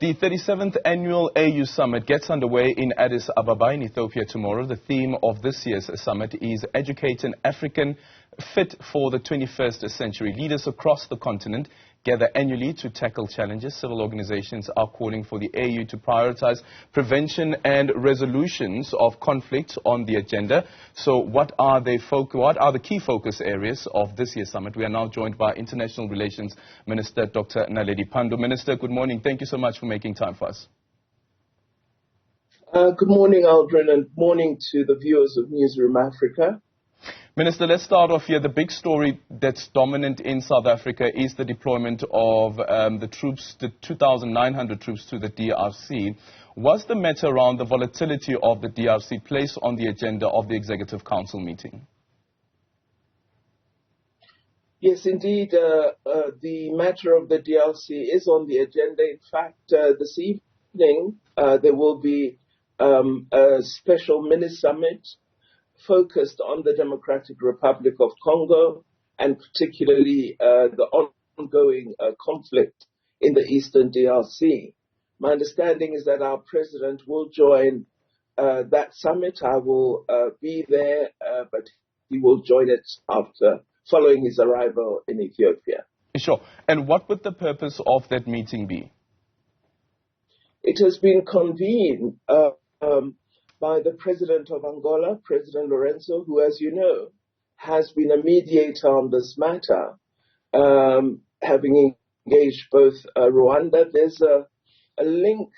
The 37th Annual AU Summit gets underway in Addis Ababa in Ethiopia tomorrow. The theme of this year's summit is Educate an African Fit for the 21st Century. Leaders across the continent gather annually to tackle challenges. Several organizations are calling for the AU to prioritize prevention and resolutions of conflicts on the agenda. So what are the key focus areas of this year's summit? We are now joined by International Relations Minister Dr. Naledi. Pandor. Minister, good morning. Thank you so much for making time for us. Good morning, Aldrin, and morning to the viewers of Newzroom Afrika. Minister, let's start off here. The big story that's dominant in South Africa is the deployment of the 2,900 troops to the DRC. Was the matter around the volatility of the DRC placed on the agenda of the Executive Council meeting? Yes, indeed. The matter of the DRC is on the agenda. In fact, this evening there will be a special mini-summit focused on the Democratic Republic of Congo and particularly the ongoing conflict in the eastern DRC. My understanding is that our president will join that summit. I will be there, but he will join it following his arrival in Ethiopia. Sure. And what would the purpose of that meeting be? It has been convened by the president of Angola, President Lorenzo, who, as you know, has been a mediator on this matter, having engaged both Rwanda. There's a link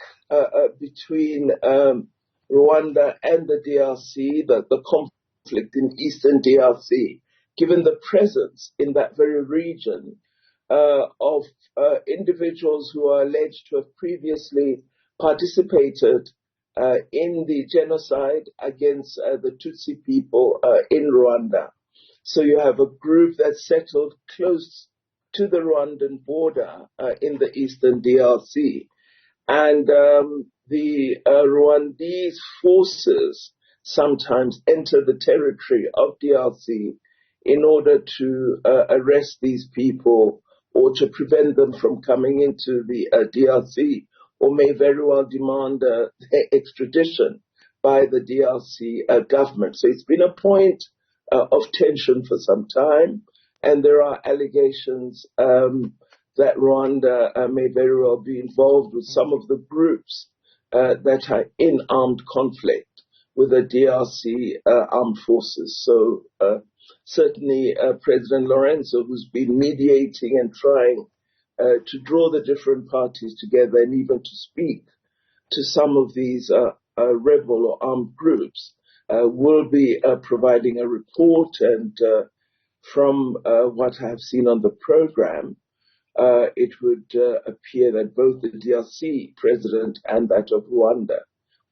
between Rwanda and the DRC, the conflict in eastern DRC, given the presence in that very region of individuals who are alleged to have previously participated in the genocide against the Tutsi people in Rwanda. So you have a group that's settled close to the Rwandan border in the eastern DRC. And the Rwandese forces sometimes enter the territory of DRC in order to arrest these people or to prevent them from coming into the DRC, or may very well demand their extradition by the DRC government. So it's been a point of tension for some time, and there are allegations that Rwanda may very well be involved with some of the groups that are in armed conflict with the DRC armed forces. So certainly President Lorenzo, who's been mediating and trying to draw the different parties together and even to speak to some of these rebel or armed groups, will be providing a report. And from what I have seen on the program, it would appear that both the DRC president and that of Rwanda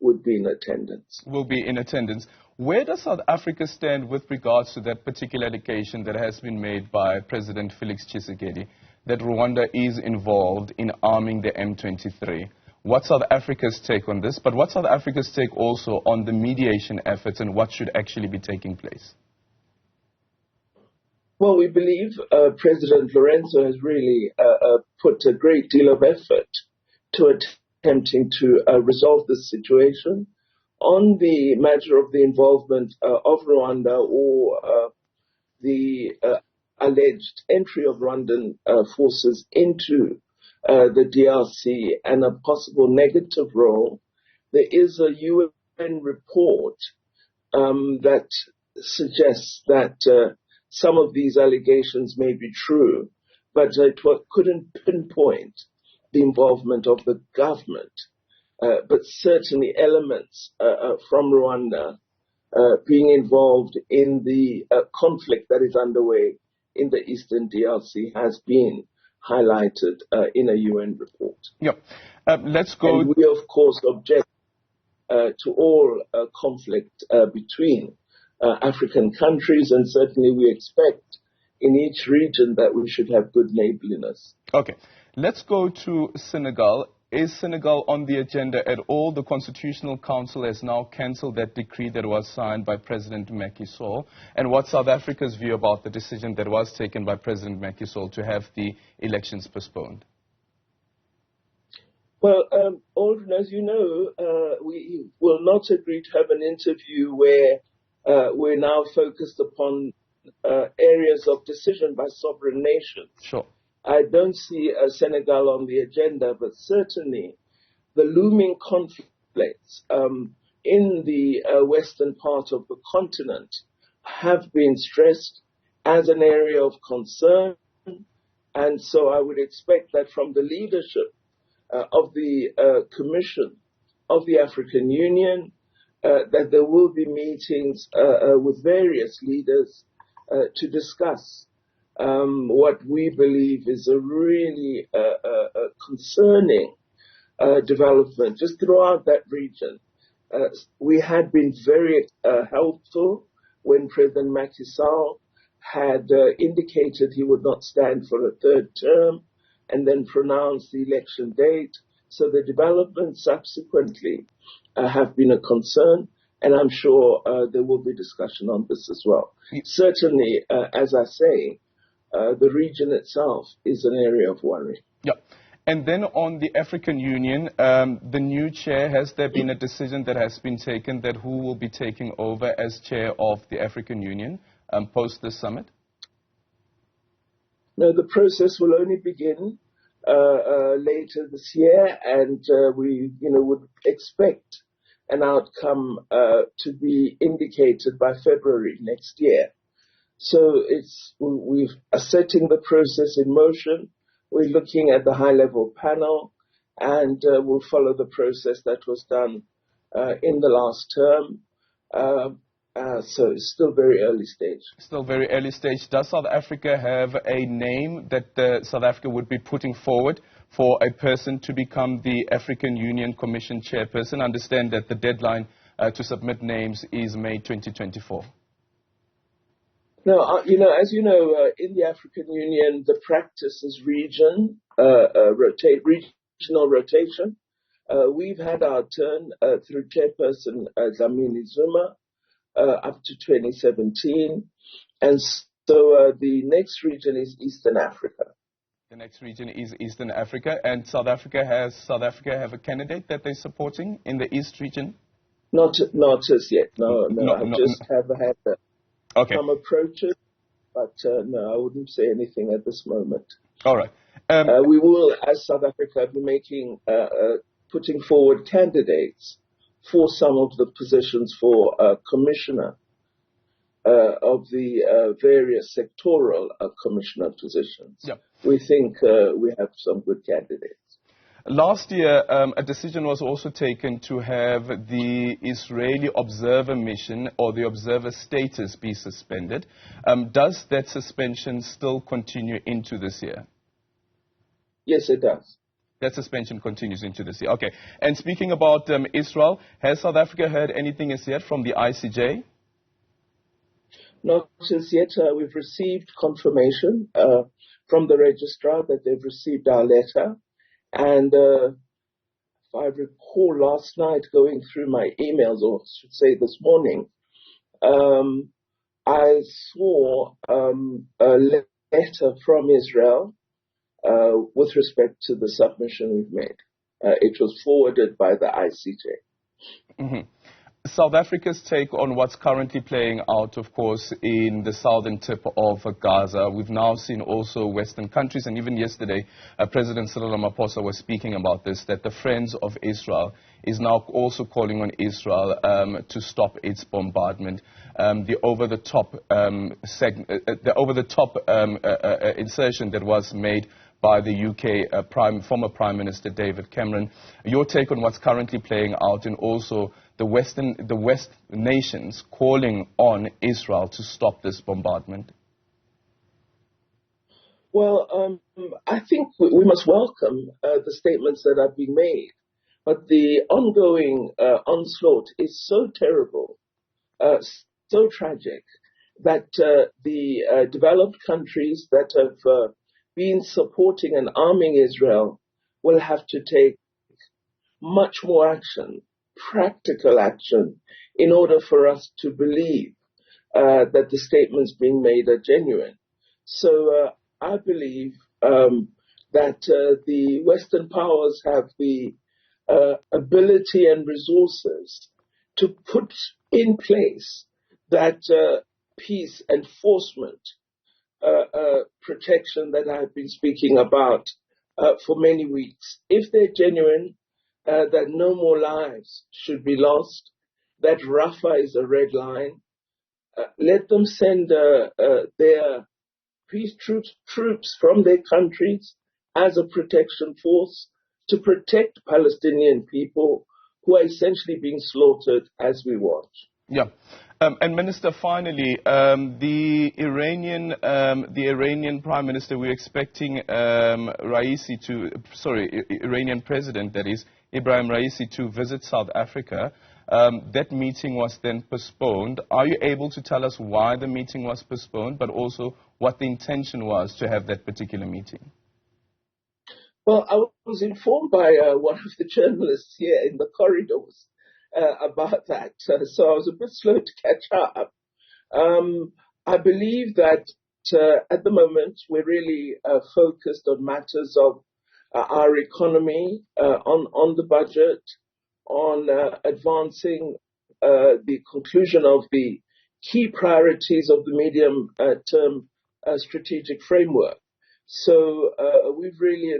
would be in attendance. Will be in attendance. Where does South Africa stand with regards to that particular allegation that has been made by President Felix Tshisekedi, that Rwanda is involved in arming the M23? What's South Africa's take on this? But what's South Africa's take also on the mediation efforts and what should actually be taking place? Well, we believe President Lorenzo has really put a great deal of effort to attempting to resolve this situation. On the matter of the involvement of Rwanda or the alleged entry of Rwandan forces into the DRC and a possible negative role, there is a UN report that suggests that some of these allegations may be true, but it couldn't pinpoint the involvement of the government. But certainly elements from Rwanda being involved in the conflict that is underway in the eastern DRC has been highlighted in a UN report. Yep. Let's go. And we, of course, object to all conflict between African countries, and certainly we expect in each region that we should have good neighborliness. Okay. Let's go to Senegal. Is Senegal on the agenda at all? The Constitutional Council has now cancelled that decree that was signed by President Macky Sall. And what's South Africa's view about the decision that was taken by President Macky Sall to have the elections postponed? Well, Aldrin, as you know, we will not agree to have an interview where we're now focused upon areas of decision by sovereign nations. Sure. I don't see Senegal on the agenda, but certainly the looming conflicts in the western part of the continent have been stressed as an area of concern. And so I would expect that from the leadership of the Commission of the African Union, that there will be meetings with various leaders to discuss what we believe is a really concerning development just throughout that region. We had been very helpful when President Macky Sall had indicated he would not stand for a third term and then pronounced the election date. So the developments subsequently have been a concern, and I'm sure there will be discussion on this as well. Certainly, as I say, the region itself is an area of worry. Yeah. And then on the African Union, the new chair, has there been a decision that has been taken that who will be taking over as chair of the African Union post this summit? No, the process will only begin later this year, and we, would expect an outcome to be indicated by February next year. So we are setting the process in motion. We're looking at the high-level panel, and we'll follow the process that was done in the last term. So it's still very early stage. Still very early stage. Does South Africa have a name that South Africa would be putting forward for a person to become the African Union Commission chairperson? I understand that the deadline to submit names is May 2024. No, as you know, in the African Union, the practice is regional rotation. We've had our turn through Chairperson Dlamini Zuma up to 2017, and so the next region is Eastern Africa. The next region is Eastern Africa, and South Africa have a candidate that they're supporting in the East region? Not as yet. No. I just have had some approaches, but no, I wouldn't say anything at this moment. All right. We will, as South Africa, be putting forward candidates for some of the positions for commissioner of the various sectoral commissioner positions. Yep. We think we have some good candidates. Last year, a decision was also taken to have the Israeli observer mission or the observer status be suspended. Does that suspension still continue into this year? Yes, it does. That suspension continues into this year. Okay. And speaking about Israel, has South Africa heard anything as yet from the ICJ? Not as yet. We've received confirmation from the registrar that they've received our letter. And if I recall last night going through my emails, or I should say this morning, I saw a letter from Israel with respect to the submission we've made. It was forwarded by the ICJ. Mm-hmm. South Africa's take on what's currently playing out, of course, in the southern tip of Gaza. We've now seen also Western countries, and even yesterday, President Cyril Ramaphosa was speaking about this, that the Friends of Israel is now also calling on Israel to stop its bombardment. The over-the-top insertion that was made by the UK former Prime Minister David Cameron. Your take on what's currently playing out, and also the West nations calling on Israel to stop this bombardment? Well, I think we must welcome the statements that are being made. But the ongoing onslaught is so terrible, so tragic, that the developed countries that have been supporting and arming Israel will have to take much more action, practical action, in order for us to believe that the statements being made are genuine. So I believe that the Western powers have the ability and resources to put in place that peace enforcement protection that I've been speaking about for many weeks. If they're genuine, that no more lives should be lost, that Rafah is a red line, let them send their peace troops from their countries as a protection force to protect Palestinian people who are essentially being slaughtered as we watch. Yeah. And Minister, finally, the Iranian Prime Minister, we're expecting Iranian President, that is, Ibrahim Raisi, to visit South Africa. That meeting was then postponed. Are you able to tell us why the meeting was postponed, but also what the intention was to have that particular meeting? Well, I was informed by one of the journalists here in the corridors about that, so I was a bit slow to catch up. I believe that at the moment we're really focused on matters of our economy, on the budget, on advancing the conclusion of the key priorities of the medium-term strategic framework. So we've really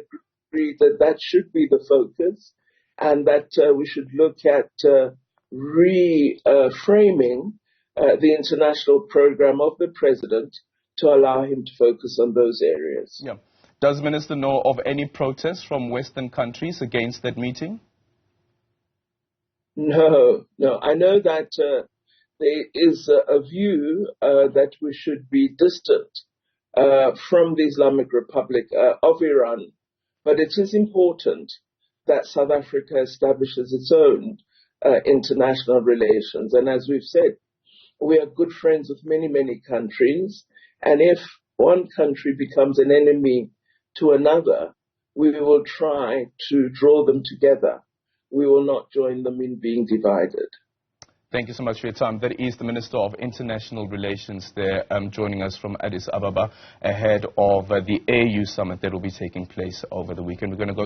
agreed that that should be the focus, and that we should look at reframing the international program of the president to allow him to focus on those areas. Yeah. Does the Minister know of any protests from Western countries against that meeting? No. I know that there is a view that we should be distant from the Islamic Republic of Iran, but it is important that South Africa establishes its own international relations. And as we've said, we are good friends with many, many countries. And if one country becomes an enemy to another, we will try to draw them together. We will not join them in being divided. Thank you so much for your time. That is the Minister of International Relations there, joining us from Addis Ababa ahead of the AU summit that will be taking place over the weekend. We're going to go